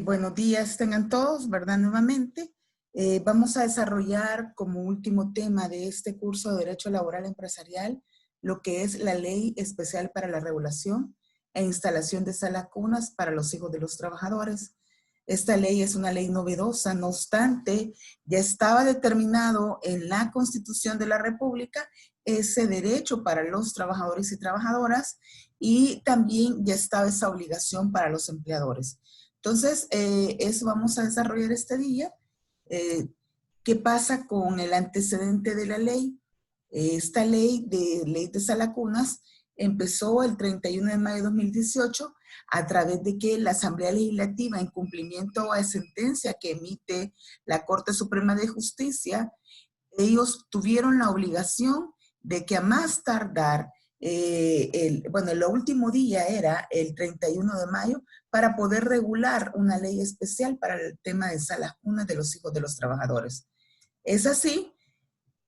Buenos días tengan todos, ¿verdad? Nuevamente, vamos a desarrollar como último tema de este curso de Derecho Laboral Empresarial lo que es la Ley Especial para la Regulación e Instalación de Salas Cunas para los hijos de los trabajadores. Esta ley es una ley novedosa, no obstante, ya estaba determinado en la Constitución de la República ese derecho para los trabajadores y trabajadoras y también ya estaba esa obligación para los empleadores. Entonces, eso vamos a desarrollar este día. ¿Qué pasa con el antecedente de la ley? Esta ley de Salacunas empezó el 31 de mayo de 2018 a través de que la Asamblea Legislativa, en cumplimiento a sentencia que emite la Corte Suprema de Justicia, ellos tuvieron la obligación de que a más tardar, el último día era el 31 de mayo, para poder regular una ley especial para el tema de salas cunas de los hijos de los trabajadores. Es así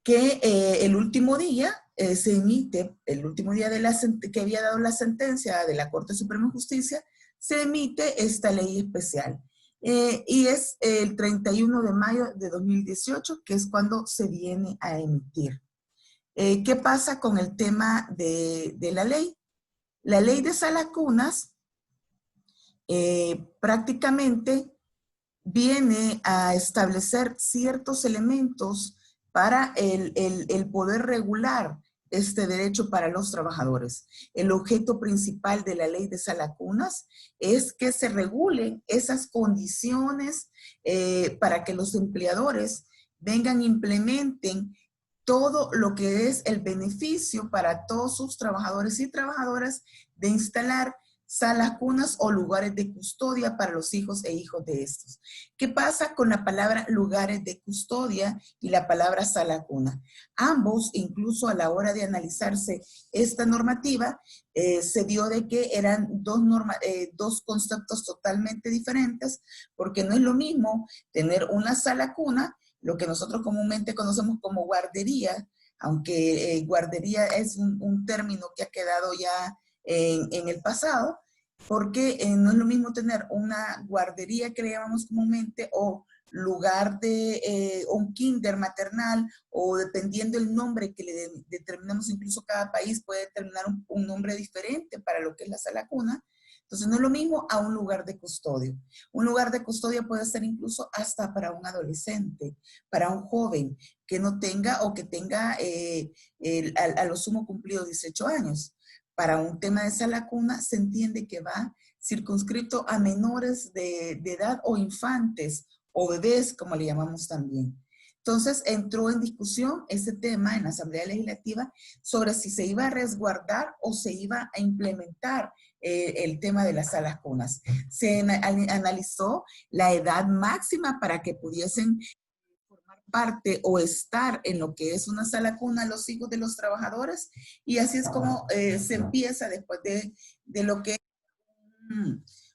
que el último día se emite, el último día que había dado la sentencia de la Corte Suprema de Justicia, se emite esta ley especial. Y es el 31 de mayo de 2018, que es cuando se viene a emitir. ¿Qué pasa con el tema de la ley? La ley de salas cunas prácticamente viene a establecer ciertos elementos para el poder regular este derecho para los trabajadores. El objeto principal de la ley de salacunas es que se regulen esas condiciones para que los empleadores vengan e implementen todo lo que es el beneficio para todos sus trabajadores y trabajadoras de instalar salas cunas o lugares de custodia para los hijos e hijos de estos. ¿Qué pasa con la palabra lugares de custodia y la palabra sala cuna? Ambos, incluso a la hora de analizarse esta normativa, se dio de que eran dos conceptos totalmente diferentes, porque no es lo mismo tener una sala cuna, lo que nosotros comúnmente conocemos como guardería, aunque guardería es un término que ha quedado ya en el pasado, porque no es lo mismo tener una guardería que le llamamos comúnmente o lugar de un kinder maternal, o dependiendo el nombre que le determinamos, incluso cada país puede determinar un nombre diferente para lo que es la sala cuna. Entonces no es lo mismo a un lugar de custodio. Un lugar de custodia puede ser incluso hasta para un adolescente, para un joven que no tenga o que tenga a lo sumo cumplido 18 años. Para un tema de sala cuna se entiende que va circunscrito a menores de edad o infantes o bebés, como le llamamos también. Entonces entró en discusión ese tema en la Asamblea Legislativa sobre si se iba a resguardar o se iba a implementar el tema de las salas cunas. Se analizó la edad máxima para que pudiesen formar parte o estar en lo que es una sala cuna los hijos de los trabajadores, y así es como se empieza después de lo que es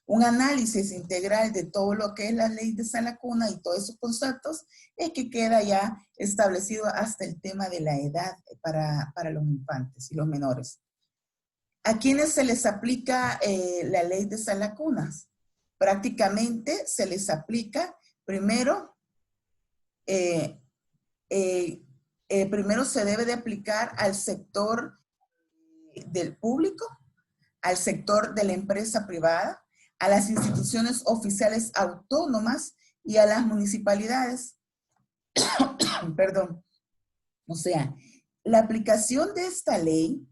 un análisis integral de todo lo que es la ley de sala cuna y todos esos conceptos, es que queda ya establecido hasta el tema de la edad para los infantes y los menores. ¿A quiénes se les aplica la ley de sala cunas? Prácticamente se les aplica primero, primero se debe de aplicar al sector del público, al sector de la empresa privada, a las instituciones oficiales autónomas y a las municipalidades. Perdón. O sea, la aplicación de esta ley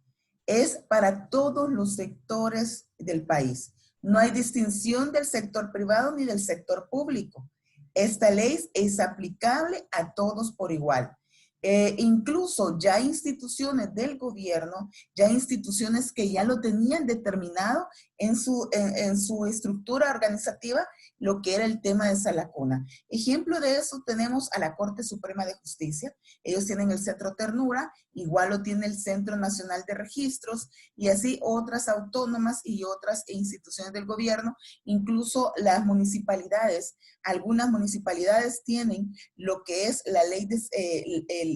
es para todos los sectores del país. No hay distinción del sector privado ni del sector público. Esta ley es aplicable a todos por igual. Incluso ya instituciones del gobierno, ya instituciones que ya lo tenían determinado en su estructura organizativa, lo que era el tema de sala cuna. Ejemplo de eso tenemos a la Corte Suprema de Justicia. Ellos tienen el Centro Ternura, igual lo tiene el Centro Nacional de Registros, y así otras autónomas y otras instituciones del gobierno, incluso las municipalidades. Algunas municipalidades tienen lo que es la ley de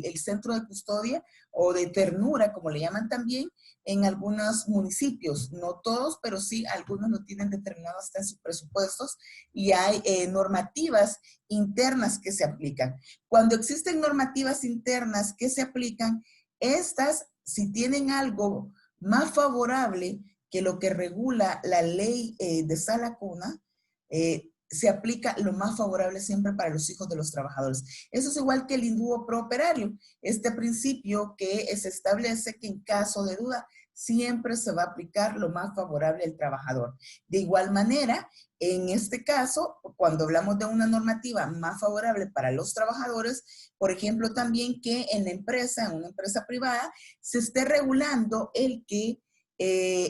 el centro de custodia o de ternura, como le llaman también, en algunos municipios, no todos, pero sí algunos lo tienen determinado hasta en sus presupuestos y hay normativas internas que se aplican. Cuando existen normativas internas que se aplican, estas, si tienen algo más favorable que lo que regula la ley de sala cuna, se aplica lo más favorable siempre para los hijos de los trabajadores. Eso es igual que el indúo pro operario, este principio que se establece que en caso de duda siempre se va a aplicar lo más favorable al trabajador. De igual manera, en este caso, cuando hablamos de una normativa más favorable para los trabajadores, por ejemplo, también que en la empresa, en una empresa privada, se esté regulando el que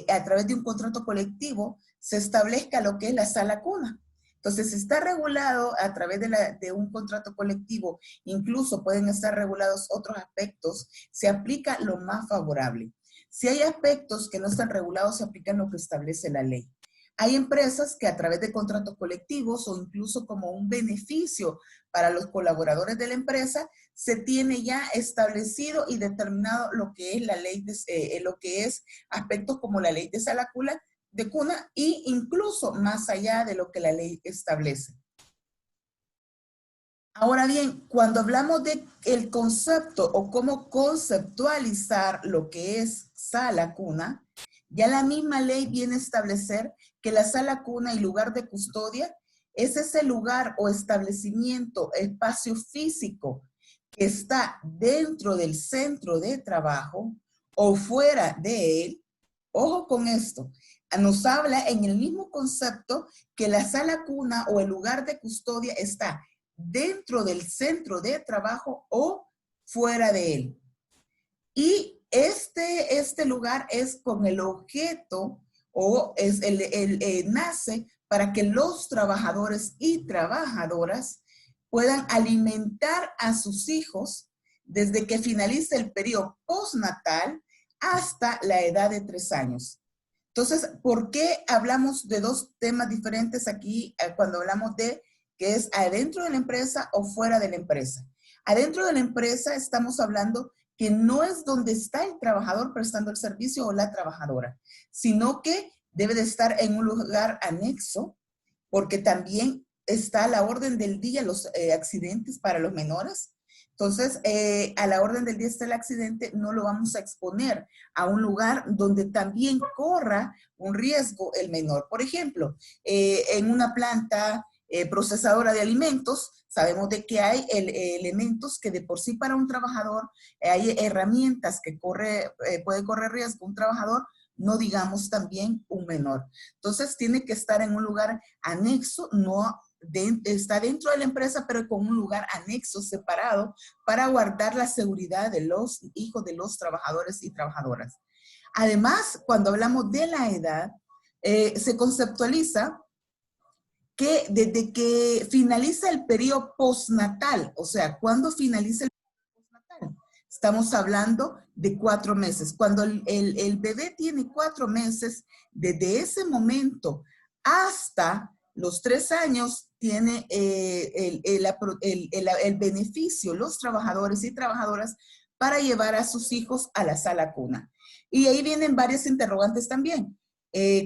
a través de un contrato colectivo se establezca lo que es la sala cuna. Entonces, está regulado a través de un contrato colectivo, incluso pueden estar regulados otros aspectos, se aplica lo más favorable. Si hay aspectos que no están regulados, se aplican lo que establece la ley. Hay empresas que a través de contratos colectivos o incluso como un beneficio para los colaboradores de la empresa, se tiene ya establecido y determinado lo que es la ley, lo que es aspectos como la ley de sala de cuna e incluso más allá de lo que la ley establece. Ahora bien, cuando hablamos de el concepto o cómo conceptualizar lo que es sala cuna, ya la misma ley viene a establecer que la sala cuna y lugar de custodia es ese lugar o establecimiento, espacio físico que está dentro del centro de trabajo o fuera de él. Ojo con esto, nos habla en el mismo concepto que la sala cuna o el lugar de custodia está dentro del centro de trabajo o fuera de él. Y este lugar es con el objeto o nace para que los trabajadores y trabajadoras puedan alimentar a sus hijos desde que finalice el periodo postnatal hasta la edad de 3 años. Entonces, ¿por qué hablamos de dos temas diferentes aquí cuando hablamos de que es adentro de la empresa o fuera de la empresa? Adentro de la empresa estamos hablando que no es donde está el trabajador prestando el servicio o la trabajadora, sino que debe de estar en un lugar anexo, porque también está a la orden del día los accidentes para los menores. Entonces, a la orden del día está el accidente, no lo vamos a exponer a un lugar donde también corra un riesgo el menor. Por ejemplo, en una planta procesadora de alimentos, sabemos de que hay elementos que de por sí para un trabajador, hay herramientas que puede correr riesgo un trabajador, no digamos también un menor. Entonces, tiene que estar en un lugar anexo, no está dentro de la empresa, pero con un lugar anexo, separado, para guardar la seguridad de los hijos de los trabajadores y trabajadoras. Además, cuando hablamos de la edad, se conceptualiza que desde que finaliza el periodo postnatal, o sea, ¿cuándo finaliza el periodo postnatal? Estamos hablando de 4 meses. Cuando el bebé tiene 4 meses, desde ese momento hasta los 3 años, tiene el beneficio, los trabajadores y trabajadoras, para llevar a sus hijos a la sala cuna. Y ahí vienen varias interrogantes también.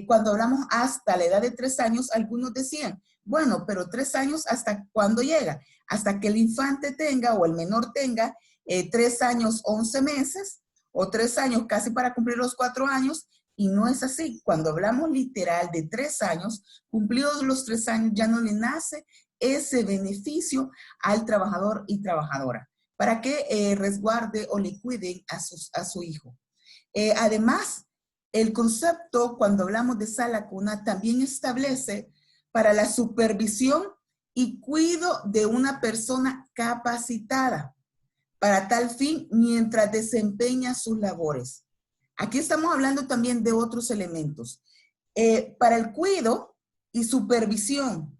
Cuando hablamos hasta la edad de 3 años, algunos decían, bueno, pero 3 años, ¿hasta cuándo llega? Hasta que el infante tenga o el menor tenga 3 años, 11 meses, o 3 años casi para cumplir los 4 años, y no es así. Cuando hablamos literal de 3 años, cumplidos los 3 años, ya no le nace ese beneficio al trabajador y trabajadora para que resguarde o le cuiden a su hijo. Además, el concepto, cuando hablamos de sala cuna, también establece para la supervisión y cuidado de una persona capacitada para tal fin mientras desempeña sus labores. Aquí estamos hablando también de otros elementos. Para el cuidado y supervisión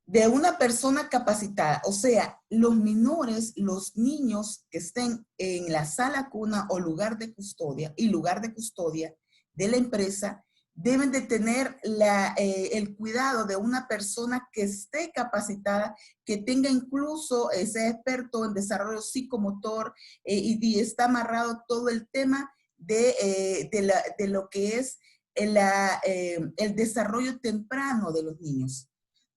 de una persona capacitada, o sea, los menores, los niños que estén en la sala cuna o lugar de custodia de la empresa, deben de tener el cuidado de una persona que esté capacitada, que tenga incluso, sea experto en desarrollo psicomotor y está amarrado todo el tema de lo que es el desarrollo temprano de los niños.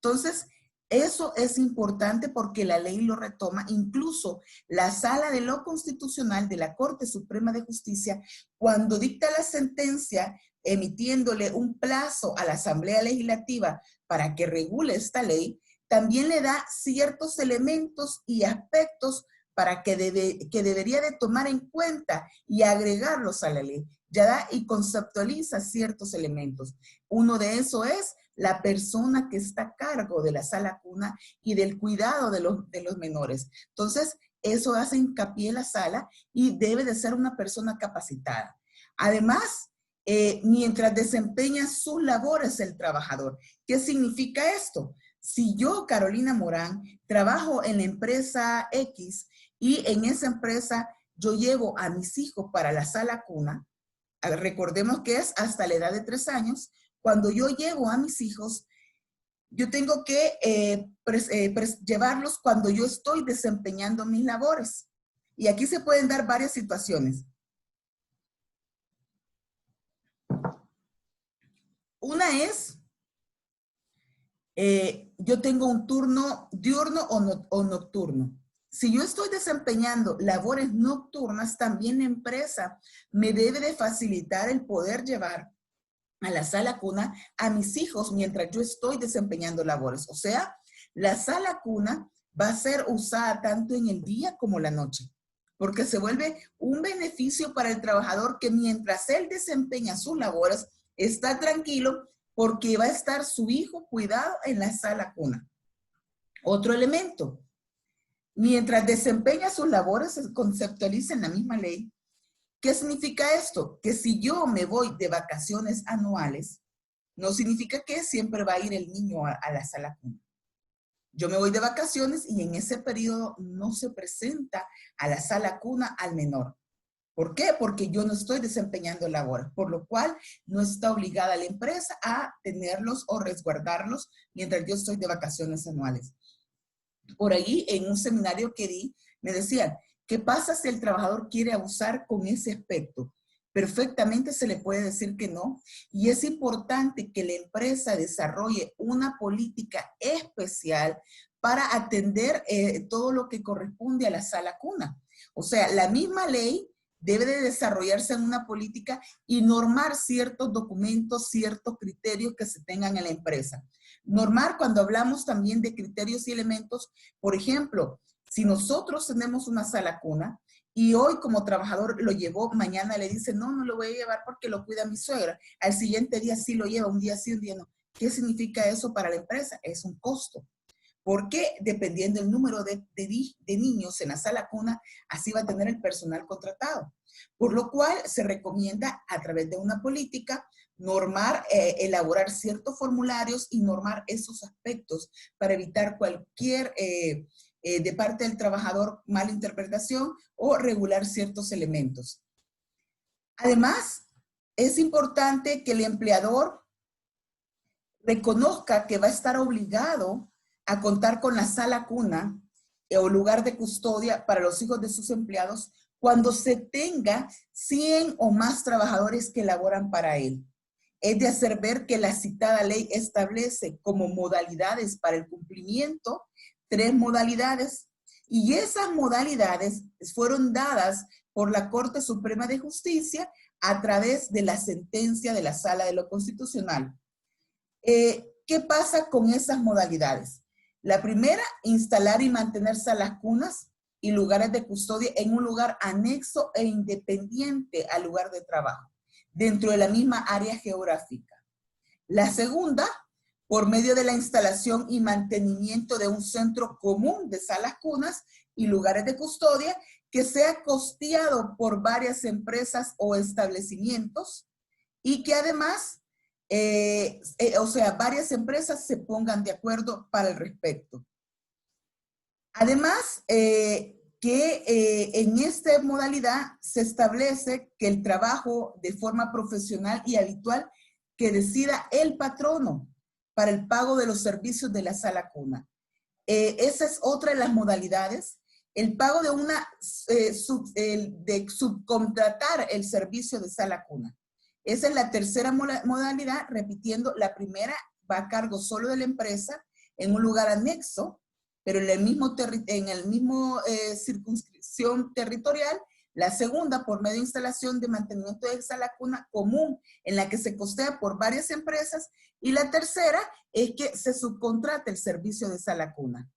Entonces, eso es importante porque la ley lo retoma. Incluso la Sala de lo Constitucional de la Corte Suprema de Justicia, cuando dicta la sentencia, emitiéndole un plazo a la Asamblea Legislativa para que regule esta ley, también le da ciertos elementos y aspectos para que debería de tomar en cuenta y agregarlos a la ley. Ya da y conceptualiza ciertos elementos. Uno de esos es la persona que está a cargo de la sala cuna y del cuidado de los menores. Entonces, eso hace hincapié en la sala y debe de ser una persona capacitada. Además, mientras desempeña sus labores el trabajador. ¿Qué significa esto? Si yo, Carolina Morán, trabajo en la empresa X y en esa empresa yo llevo a mis hijos para la sala cuna, recordemos que es hasta la edad de 3 años, cuando yo llevo a mis hijos, yo tengo que llevarlos cuando yo estoy desempeñando mis labores. Y aquí se pueden dar varias situaciones. Una es, yo tengo un turno diurno o nocturno. Si yo estoy desempeñando labores nocturnas, también la empresa me debe de facilitar el poder llevar a la sala cuna a mis hijos mientras yo estoy desempeñando labores. O sea, la sala cuna va a ser usada tanto en el día como la noche, porque se vuelve un beneficio para el trabajador que mientras él desempeña sus labores, está tranquilo porque va a estar su hijo cuidado en la sala cuna. Otro elemento, mientras desempeña sus labores, se conceptualiza en la misma ley. ¿Qué significa esto? Que si yo me voy de vacaciones anuales, no significa que siempre va a ir el niño a la sala cuna. Yo me voy de vacaciones y en ese periodo no se presenta a la sala cuna al menor. ¿Por qué? Porque yo no estoy desempeñando labores, por lo cual no está obligada la empresa a tenerlos o resguardarlos mientras yo estoy de vacaciones anuales. Por ahí, en un seminario que di, me decían, ¿qué pasa si el trabajador quiere abusar con ese aspecto? Perfectamente se le puede decir que no. Y es importante que la empresa desarrolle una política especial para atender todo lo que corresponde a la sala cuna. O sea, la misma ley debe de desarrollarse en una política y normar ciertos documentos, ciertos criterios que se tengan en la empresa. Normar cuando hablamos también de criterios y elementos, por ejemplo, si nosotros tenemos una sala cuna y hoy como trabajador lo llevó, mañana le dice, no, no lo voy a llevar porque lo cuida mi suegra. Al siguiente día sí lo lleva, un día sí, un día no. ¿Qué significa eso para la empresa? Es un costo. Porque dependiendo del número de niños en la sala cuna, así va a tener el personal contratado. Por lo cual se recomienda a través de una política normar, elaborar ciertos formularios y normar esos aspectos para evitar cualquier, de parte del trabajador, mala interpretación o regular ciertos elementos. Además, es importante que el empleador reconozca que va a estar obligado a contar con la sala cuna o lugar de custodia para los hijos de sus empleados cuando se tenga 100 o más trabajadores que laboran para él. Es de hacer ver que la citada ley establece como modalidades para el cumplimiento 3 modalidades y esas modalidades fueron dadas por la Corte Suprema de Justicia a través de la sentencia de la Sala de lo Constitucional. ¿Qué pasa con esas modalidades? La primera, instalar y mantener salas cunas y lugares de custodia en un lugar anexo e independiente al lugar de trabajo, dentro de la misma área geográfica. La segunda, por medio de la instalación y mantenimiento de un centro común de salas cunas y lugares de custodia que sea costeado por varias empresas o establecimientos y que además, o sea, varias empresas se pongan de acuerdo para el respecto. Además, en esta modalidad se establece que el trabajo de forma profesional y habitual que decida el patrono para el pago de los servicios de la sala cuna. Esa es otra de las modalidades el pago de de subcontratar el servicio de sala cuna. Esa es la tercera modalidad, repitiendo, la primera va a cargo solo de la empresa en un lugar anexo, pero en el mismo circunscripción territorial. La segunda, por medio de instalación de mantenimiento de sala cuna común, en la que se costea por varias empresas. Y la tercera es que se subcontrata el servicio de sala cuna.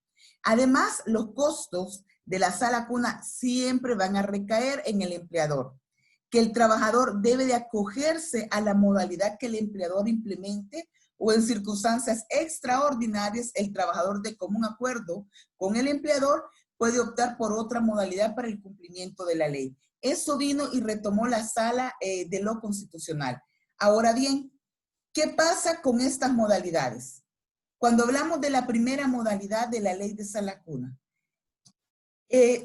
Además, los costos de la sala cuna siempre van a recaer en el empleador, que el trabajador debe de acogerse a la modalidad que el empleador implemente, o en circunstancias extraordinarias, el trabajador de común acuerdo con el empleador puede optar por otra modalidad para el cumplimiento de la ley. Eso vino y retomó la sala de lo constitucional. Ahora bien, ¿qué pasa con estas modalidades? Cuando hablamos de la primera modalidad de la ley de sala cuna,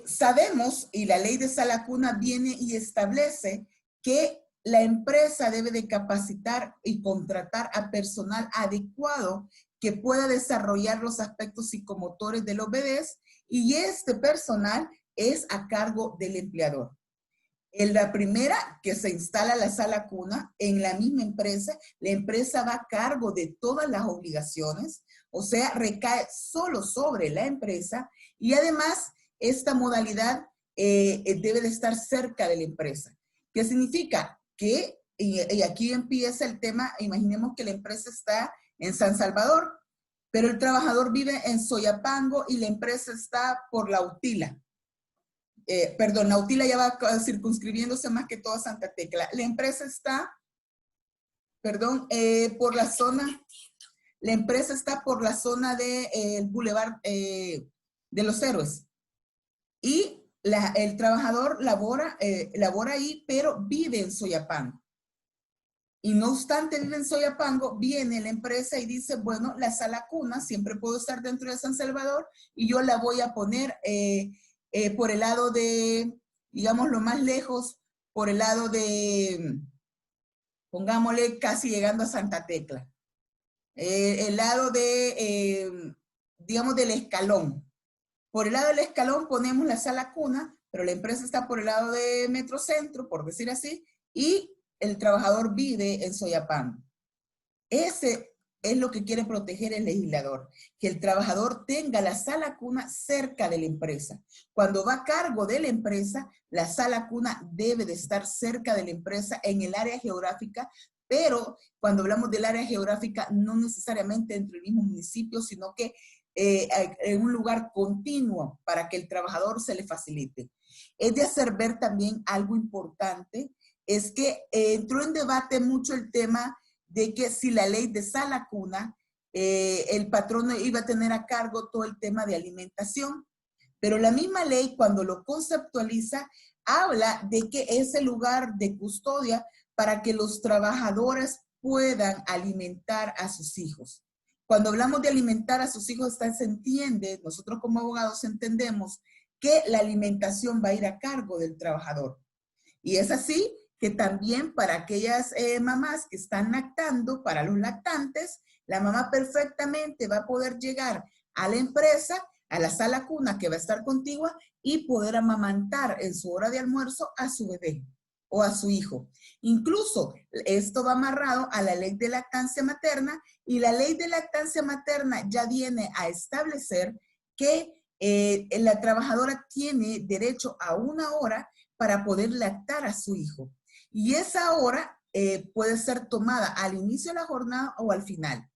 sabemos, y la ley de sala cuna viene y establece que la empresa debe de capacitar y contratar a personal adecuado que pueda desarrollar los aspectos psicomotores de los bebés, y este personal es a cargo del empleador. En la primera, que se instala la sala cuna en la misma empresa, la empresa va a cargo de todas las obligaciones, o sea, recae solo sobre la empresa, y además esta modalidad debe de estar cerca de la empresa. ¿Qué significa? Que, y aquí empieza el tema, imaginemos que la empresa está en San Salvador, pero el trabajador vive en Soyapango y la empresa está por La Utila. Perdón, La Utila ya va circunscribiéndose más que todo a Santa Tecla. La empresa está, perdón, por la zona, la empresa está por la zona del Boulevard de los Héroes. Y el trabajador labora ahí, pero vive en Soyapango. Y no obstante vive en Soyapango, viene la empresa y dice, bueno, la sala cuna siempre puedo estar dentro de San Salvador y yo la voy a poner por el lado de, digamos, lo más lejos, por el lado de, pongámosle, casi llegando a Santa Tecla. El lado de, digamos, del Escalón. Por el lado del Escalón ponemos la sala cuna, pero la empresa está por el lado de Metrocentro, por decir así, y el trabajador vive en Soyapango. Ese es lo que quiere proteger el legislador, que el trabajador tenga la sala cuna cerca de la empresa. Cuando va a cargo de la empresa, la sala cuna debe de estar cerca de la empresa en el área geográfica, pero cuando hablamos del área geográfica, no necesariamente dentro del mismo municipio, sino que en un lugar continuo para que el trabajador se le facilite. Es de hacer ver también algo importante, es que entró en debate mucho el tema de que si la ley de sala cuna, el patrono iba a tener a cargo todo el tema de alimentación, pero la misma ley cuando lo conceptualiza, habla de que es el lugar de custodia para que los trabajadores puedan alimentar a sus hijos. Cuando hablamos de alimentar a sus hijos, se entiende, nosotros como abogados entendemos que la alimentación va a ir a cargo del trabajador. Y es así que también para aquellas mamás que están lactando, para los lactantes, la mamá perfectamente va a poder llegar a la empresa, a la sala cuna que va a estar contigua y poder amamantar en su hora de almuerzo a su bebé o a su hijo. Incluso esto va amarrado a la ley de lactancia materna, y la ley de lactancia materna ya viene a establecer que la trabajadora tiene derecho a 1 hora para poder lactar a su hijo. Y esa hora puede ser tomada al inicio de la jornada o al final.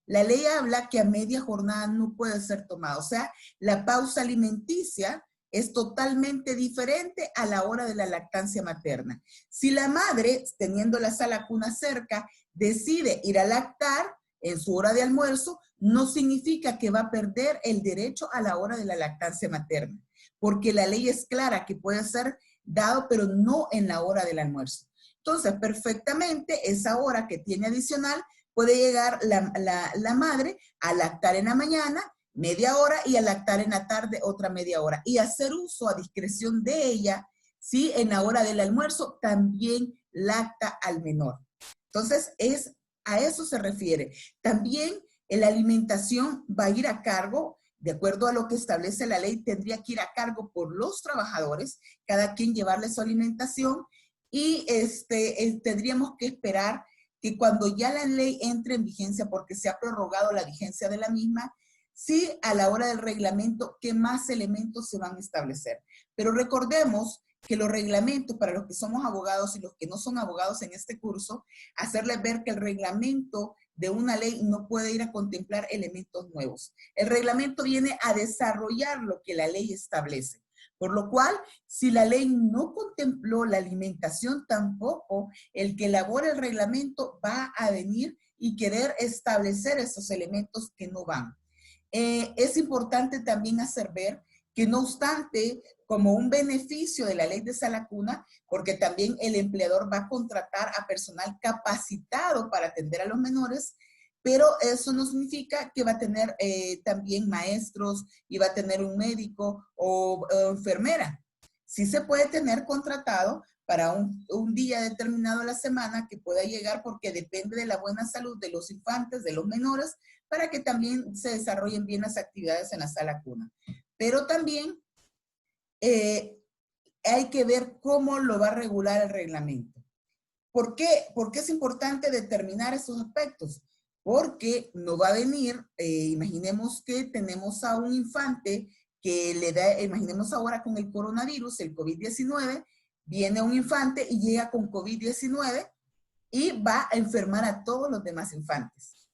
La ley habla que a media jornada no puede ser tomada. O sea, la pausa alimenticia es totalmente diferente a la hora de la lactancia materna. Si la madre, teniendo la sala cuna cerca, decide ir a lactar en su hora de almuerzo, no significa que va a perder el derecho a la hora de la lactancia materna, porque la ley es clara que puede ser dado, pero no en la hora del almuerzo. Entonces, perfectamente, esa hora que tiene adicional, puede llegar la madre a lactar en la mañana, media hora, y a lactar en la tarde otra media hora, y hacer uso a discreción de ella, si en la hora del almuerzo también lacta al menor. Entonces, a eso se refiere. También la alimentación va a ir a cargo de acuerdo a lo que establece la ley, tendría que ir a cargo por los trabajadores, cada quien llevarle su alimentación y tendríamos que esperar que cuando ya la ley entre en vigencia, porque se ha prorrogado la vigencia de la misma, sí, a la hora del reglamento, qué más elementos se van a establecer. Pero recordemos que los reglamentos, para los que somos abogados y los que no son abogados en este curso, hacerles ver que el reglamento de una ley no puede ir a contemplar elementos nuevos. El reglamento viene a desarrollar lo que la ley establece. Por lo cual, si la ley no contempló la alimentación, tampoco el que elabora el reglamento va a venir y querer establecer esos elementos que no van. Es importante también hacer ver que no obstante, como un beneficio de la ley de sala cuna, porque también el empleador va a contratar a personal capacitado para atender a los menores, pero eso no significa que va a tener también maestros y va a tener un médico o enfermera. Sí se puede tener contratado para un día determinado a la semana que pueda llegar porque depende de la buena salud de los infantes, de los menores, para que también se desarrollen bien las actividades en la sala cuna. Pero también hay que ver cómo lo va a regular el reglamento. ¿Por qué? Porque es importante determinar esos aspectos. Porque no va a venir, imaginemos que tenemos a un infante que le da, imaginemos ahora con el coronavirus, el COVID-19, viene un infante y llega con COVID-19 y va a enfermar a todos los demás infantes.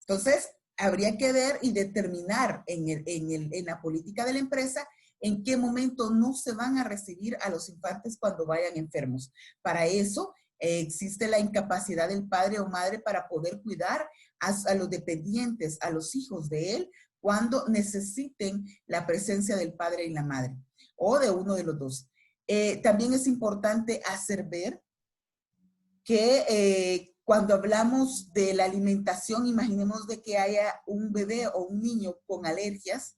Entonces, habría que ver y determinar en la política de la empresa en qué momento no se van a recibir a los infantes cuando vayan enfermos. Para eso existe la incapacidad del padre o madre para poder cuidar a los dependientes, a los hijos de él, cuando necesiten la presencia del padre y la madre, o de uno de los dos. También es importante hacer ver que cuando hablamos de la alimentación, imaginemos de que haya un bebé o un niño con alergias,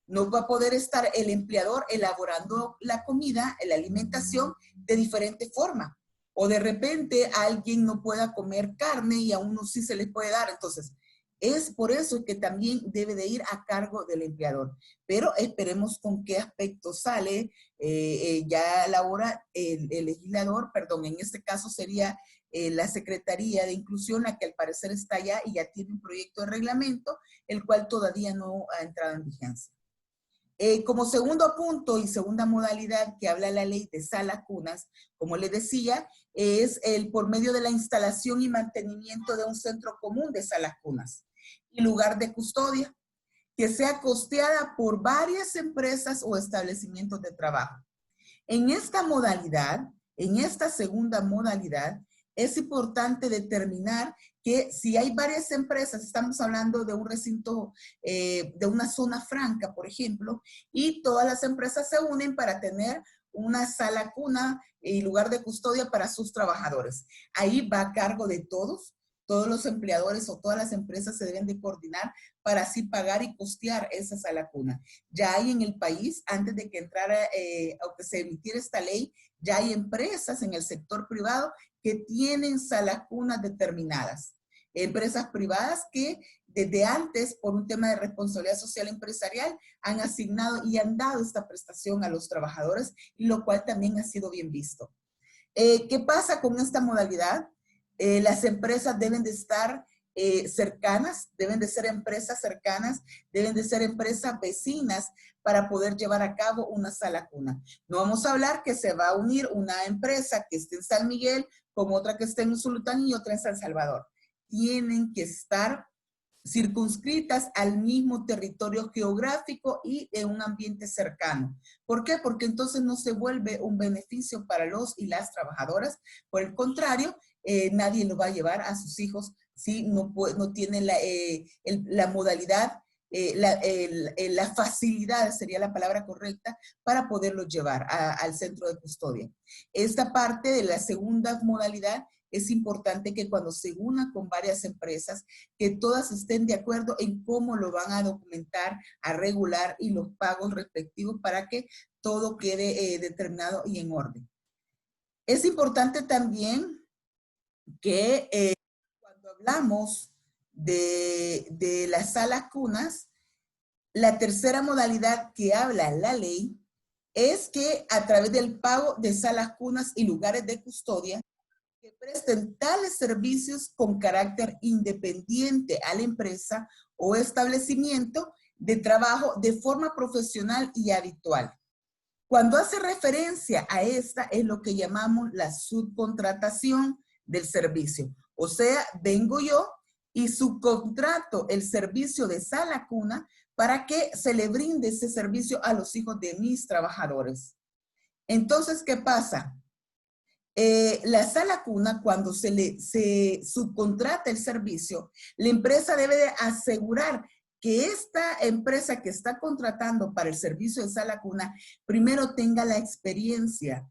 no va a poder estar el empleador elaborando la comida, la alimentación de diferente forma. O de repente alguien no pueda comer carne y a uno sí se le puede dar. Entonces, es por eso que también debe de ir a cargo del empleador. Pero esperemos con qué aspecto sale. Ya elabora el legislador, perdón, en este caso sería la Secretaría de Inclusión, la que al parecer está allá y ya tiene un proyecto de reglamento, el cual todavía no ha entrado en vigencia. Como segundo punto y segunda modalidad que habla la ley de salas cunas, como les decía, es el por medio de la instalación y mantenimiento de un centro común de salas cunas y lugar de custodia, que sea costeada por varias empresas o establecimientos de trabajo. En esta modalidad, en esta segunda modalidad, es importante determinar que si hay varias empresas, estamos hablando de un recinto, de una zona franca, por ejemplo, y todas las empresas se unen para tener una sala cuna y lugar de custodia para sus trabajadores. Ahí va a cargo de todos los empleadores o todas las empresas se deben de coordinar para así pagar y costear esa sala cuna. Ya hay en el país, antes de que entrara o que se emitiera esta ley, ya hay empresas en el sector privado que tienen salas cunas determinadas. Empresas privadas que desde antes, por un tema de responsabilidad social empresarial, han asignado y han dado esta prestación a los trabajadores, y lo cual también ha sido bien visto. ¿Qué pasa con esta modalidad? Las empresas deben de estar cercanas, deben de ser empresas cercanas, deben de ser empresas vecinas para poder llevar a cabo una sala cuna. No vamos a hablar que se va a unir una empresa que esté en San Miguel con otra que esté en Usulután y otra en San Salvador. Tienen que estar circunscritas al mismo territorio geográfico y en un ambiente cercano. ¿Por qué? Porque entonces no se vuelve un beneficio para los y las trabajadoras. Por el contrario, nadie lo va a llevar a sus hijos si no tiene la modalidad, la facilidad sería la palabra correcta para poderlo llevar al centro de custodia. Esta parte de la segunda modalidad es importante que cuando se una con varias empresas, que todas estén de acuerdo en cómo lo van a documentar, a regular y los pagos respectivos para que todo quede determinado y en orden. Es importante también que cuando hablamos de las salas cunas, La tercera modalidad que habla la ley es que a través del pago de salas, cunas y lugares de custodia, que presten tales servicios con carácter independiente a la empresa o establecimiento de trabajo de forma profesional y habitual. Cuando hace referencia a esta es lo que llamamos la subcontratación del servicio. O sea, vengo yo y subcontrato el servicio de sala cuna para que se le brinde ese servicio a los hijos de mis trabajadores. Entonces, ¿qué pasa? La sala cuna, cuando se subcontrata el servicio, la empresa debe de asegurar que esta empresa que está contratando para el servicio de sala cuna, primero tenga la experiencia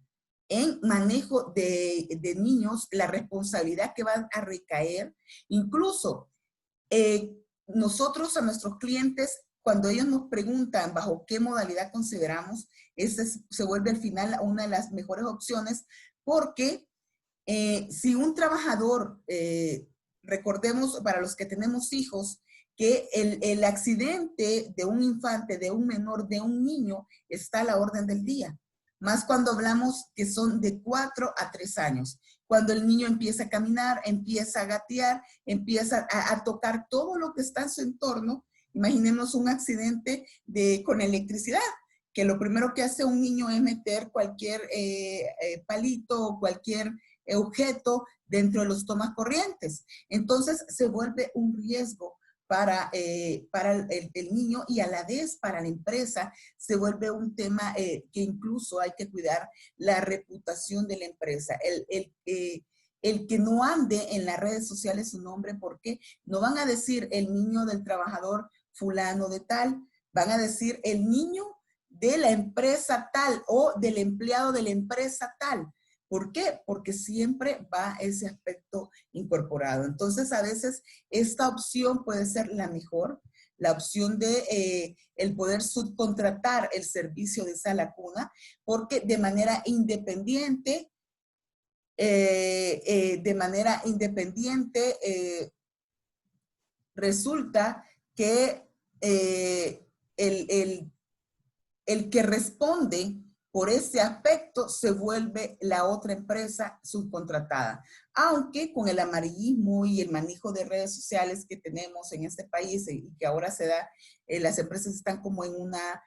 en manejo de niños, la responsabilidad que va a recaer. Incluso nosotros a nuestros clientes, cuando ellos nos preguntan bajo qué modalidad consideramos, esa se vuelve al final una de las mejores opciones, porque si un trabajador, recordemos para los que tenemos hijos, que el accidente de un infante, de un menor, de un niño, está a la orden del día. Más cuando hablamos que son de 4 a 3 años. Cuando el niño empieza a caminar, empieza a gatear, empieza a tocar todo lo que está en su entorno. Imaginemos un accidente con electricidad, que lo primero que hace un niño es meter cualquier palito o cualquier objeto dentro de los tomas corrientes. Entonces se vuelve un riesgo para el niño y a la vez para la empresa se vuelve un tema que incluso hay que cuidar la reputación de la empresa. El que no ande en las redes sociales su nombre, porque no van a decir el niño del trabajador fulano de tal, van a decir el niño de la empresa tal o del empleado de la empresa tal. ¿Por qué? Porque siempre va ese aspecto incorporado. Entonces, a veces esta opción puede ser la mejor, la opción de el poder subcontratar el servicio de sala cuna, porque de manera independiente, resulta que el que responde por ese aspecto se vuelve la otra empresa subcontratada. Aunque con el amarillismo y el manejo de redes sociales que tenemos en este país y que ahora se da, las empresas están como en una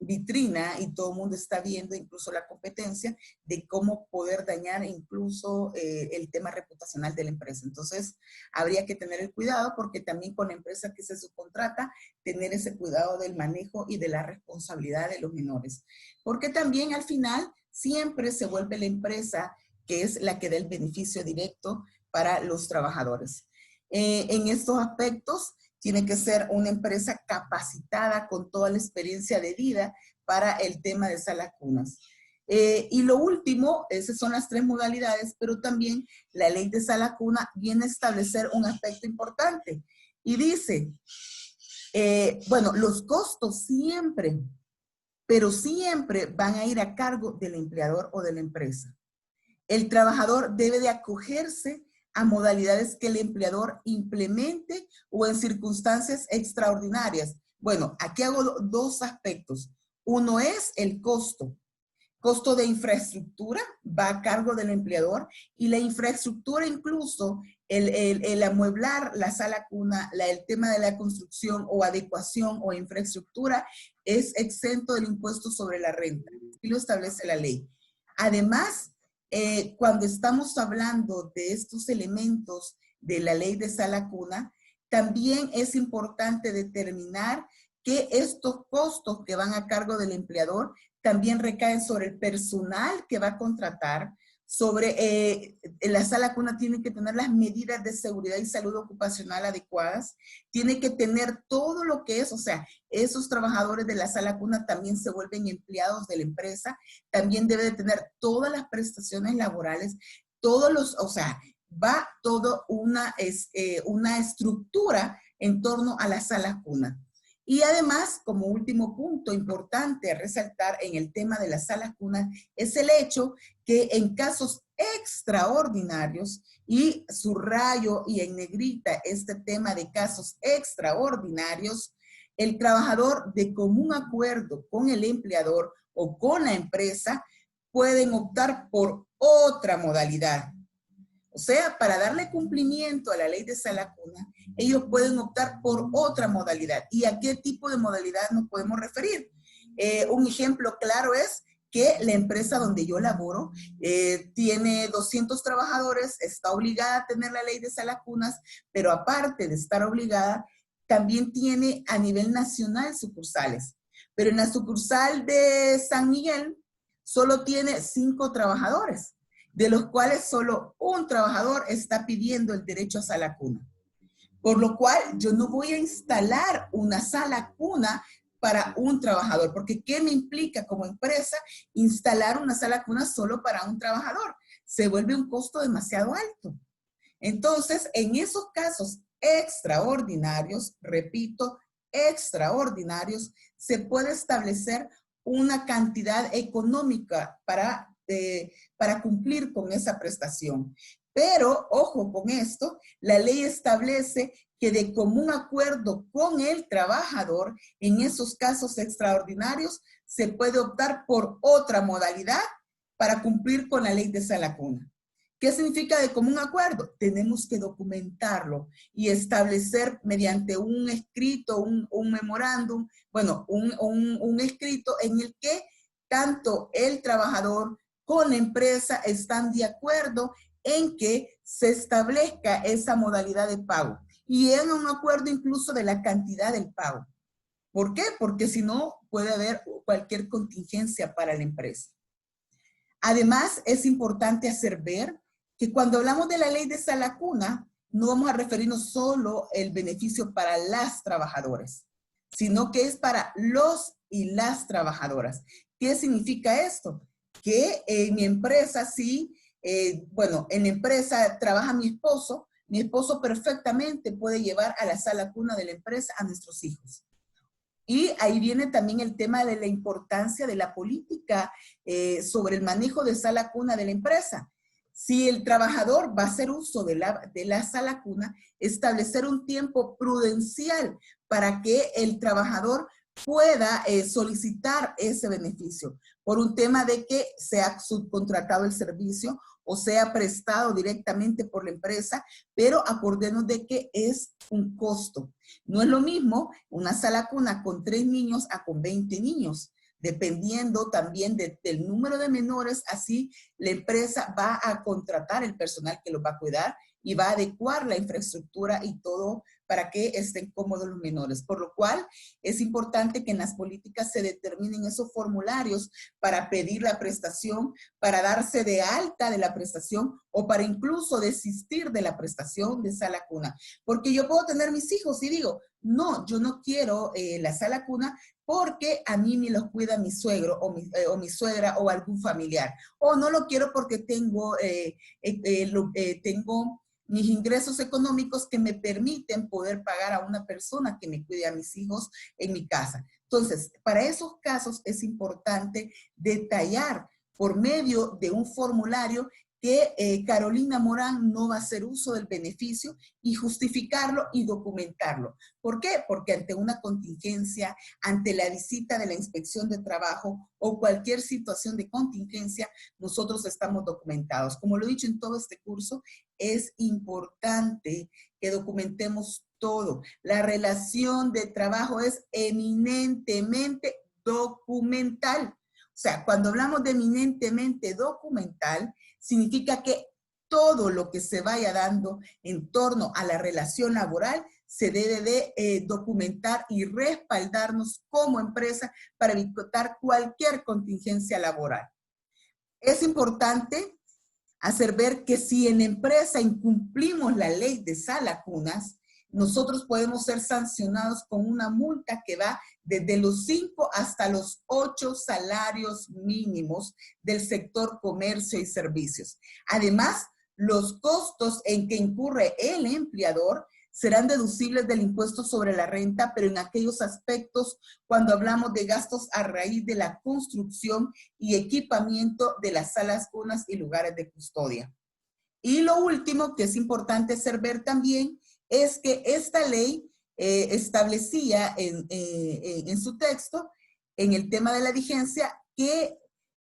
vitrina y todo el mundo está viendo, incluso la competencia, de cómo poder dañar incluso el tema reputacional de la empresa. Entonces, habría que tener el cuidado porque también con la empresa que se subcontrata, tener ese cuidado del manejo y de la responsabilidad de los menores. Porque también al final siempre se vuelve la empresa que es la que da el beneficio directo para los trabajadores. En estos aspectos, tiene que ser una empresa capacitada con toda la experiencia de vida para el tema de salas cunas. Y lo último, esas son las 3 modalidades, pero también la ley de sala cuna viene a establecer un aspecto importante. Y dice, bueno, los costos siempre, pero siempre van a ir a cargo del empleador o de la empresa. El trabajador debe de acogerse a modalidades que el empleador implemente o en circunstancias extraordinarias. Bueno, aquí hago 2 aspectos. Uno es el costo. Costo de infraestructura va a cargo del empleador y la infraestructura incluso, el amueblar la sala cuna, el tema de la construcción o adecuación o infraestructura es exento del impuesto sobre la renta. Y lo establece la ley. Además, cuando estamos hablando de estos elementos de la ley de sala cuna, también es importante determinar que estos costos que van a cargo del empleador también recaen sobre el personal que va a contratar, sobre la sala cuna tiene que tener las medidas de seguridad y salud ocupacional adecuadas, tiene que tener todo lo que es, o sea, esos trabajadores de la sala cuna también se vuelven empleados de la empresa, también debe de tener todas las prestaciones laborales, todos los, o sea, va todo una estructura en torno a la sala cuna. Y además, como último punto importante a resaltar en el tema de las salas cunas, es el hecho que en casos extraordinarios, y subrayo y en negrita este tema de casos extraordinarios, el trabajador de común acuerdo con el empleador o con la empresa pueden optar por otra modalidad. O sea, para darle cumplimiento a la ley de sala cuna, ellos pueden optar por otra modalidad. ¿Y a qué tipo de modalidad nos podemos referir? Un ejemplo claro es que la empresa donde yo laboro tiene 200 trabajadores, está obligada a tener la ley de sala cunas, pero aparte de estar obligada, también tiene a nivel nacional sucursales. Pero en la sucursal de San Miguel solo tiene 5 trabajadores, de los cuales solo un trabajador está pidiendo el derecho a sala cuna. Por lo cual yo no voy a instalar una sala cuna para un trabajador, porque ¿qué me implica como empresa instalar una sala cuna solo para un trabajador? Se vuelve un costo demasiado alto. Entonces, en esos casos extraordinarios, repito, extraordinarios, se puede establecer una cantidad económica para cumplir con esa prestación. Pero, ojo con esto, la ley establece que de común acuerdo con el trabajador, en esos casos extraordinarios, se puede optar por otra modalidad para cumplir con la ley de sala cuna. ¿Qué significa de común acuerdo? Tenemos que documentarlo y establecer mediante un escrito, un memorándum, bueno, un escrito en el que tanto el trabajador con la empresa están de acuerdo en que se establezca esa modalidad de pago y en un acuerdo incluso de la cantidad del pago. ¿Por qué? Porque si no puede haber cualquier contingencia para la empresa. Además, es importante hacer ver que cuando hablamos de la ley de sala cuna, no vamos a referirnos solo el beneficio para las trabajadoras, sino que es para los y las trabajadoras. ¿Qué significa esto? Que en mi empresa sí, bueno, en la empresa trabaja mi esposo perfectamente puede llevar a la sala cuna de la empresa a nuestros hijos. Y ahí viene también el tema de la importancia de la política sobre el manejo de sala cuna de la empresa. Si el trabajador va a hacer uso de la sala cuna, establecer un tiempo prudencial para que el trabajador pueda solicitar ese beneficio por un tema de que sea subcontratado el servicio o sea prestado directamente por la empresa, pero acordémonos de que es un costo. No es lo mismo una sala cuna con 3 niños a con 20 niños. Dependiendo también del número de menores, así la empresa va a contratar el personal que los va a cuidar y va a adecuar la infraestructura y todo para que estén cómodos los menores. Por lo cual, es importante que en las políticas se determinen esos formularios para pedir la prestación, para darse de alta de la prestación o para incluso desistir de la prestación de sala cuna. Porque yo puedo tener mis hijos y digo, no, yo no quiero la sala cuna porque a mí me los cuida mi suegro o mi suegra o algún familiar. O no lo quiero porque tengo mis ingresos económicos que me permiten poder pagar a una persona que me cuide a mis hijos en mi casa. Entonces, para esos casos es importante detallar por medio de un formulario que Carolina Morán no va a hacer uso del beneficio y justificarlo y documentarlo. ¿Por qué? Porque ante una contingencia, ante la visita de la inspección de trabajo o cualquier situación de contingencia, nosotros estamos documentados. Como lo he dicho en todo este curso, es importante que documentemos todo. La relación de trabajo es eminentemente documental. O sea, cuando hablamos de eminentemente documental, significa que todo lo que se vaya dando en torno a la relación laboral se debe de documentar y respaldarnos como empresa para evitar cualquier contingencia laboral. Es importante hacer ver que si en la empresa incumplimos la ley de sala cunas, nosotros podemos ser sancionados con una multa que va desde los 5 hasta los 8 salarios mínimos del sector comercio y servicios. Además, los costos en que incurre el empleador serán deducibles del impuesto sobre la renta, pero en aquellos aspectos cuando hablamos de gastos a raíz de la construcción y equipamiento de las salas cunas y lugares de custodia. Y lo último que es importante hacer ver también es que esta ley establecía en su texto, en el tema de la vigencia, que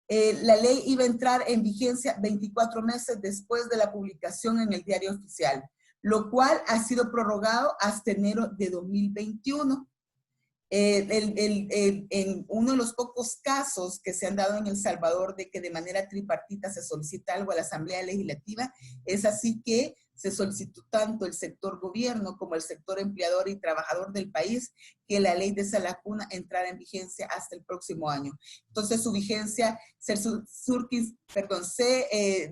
la ley iba a entrar en vigencia 24 meses después de la publicación en el Diario Oficial, lo cual ha sido prorrogado hasta enero de 2021. En uno de los pocos casos que se han dado en El Salvador de que de manera tripartita se solicita algo a la Asamblea Legislativa, es así que se solicitó tanto el sector gobierno como el sector empleador y trabajador del país que la ley de Salacuna entrara en vigencia hasta el próximo año. Entonces su vigencia se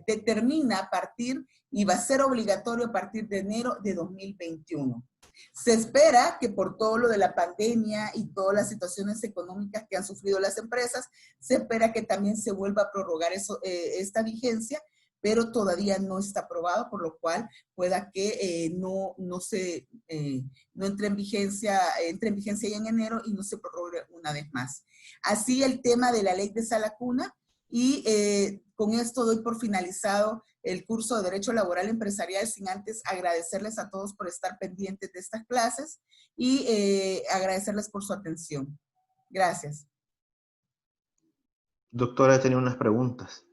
determina a partir y va a ser obligatorio a partir de enero de 2021. Se espera que por todo lo de la pandemia y todas las situaciones económicas que han sufrido las empresas, se espera que también se vuelva a prorrogar esta vigencia, pero todavía no está aprobado, por lo cual pueda que no entre en vigencia ya en enero y no se prorrogue una vez más. Así el tema de la ley de Salacuna, y con esto doy por finalizado el curso de Derecho Laboral Empresarial, sin antes agradecerles a todos por estar pendientes de estas clases y agradecerles por su atención. Gracias. Doctora, tenía unas preguntas.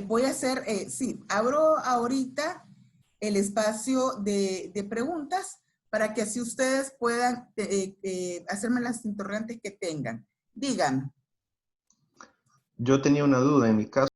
Voy a hacer, sí, abro ahorita el espacio de preguntas para que así ustedes puedan hacerme las interrogantes que tengan. Digan. Yo tenía una duda en mi caso.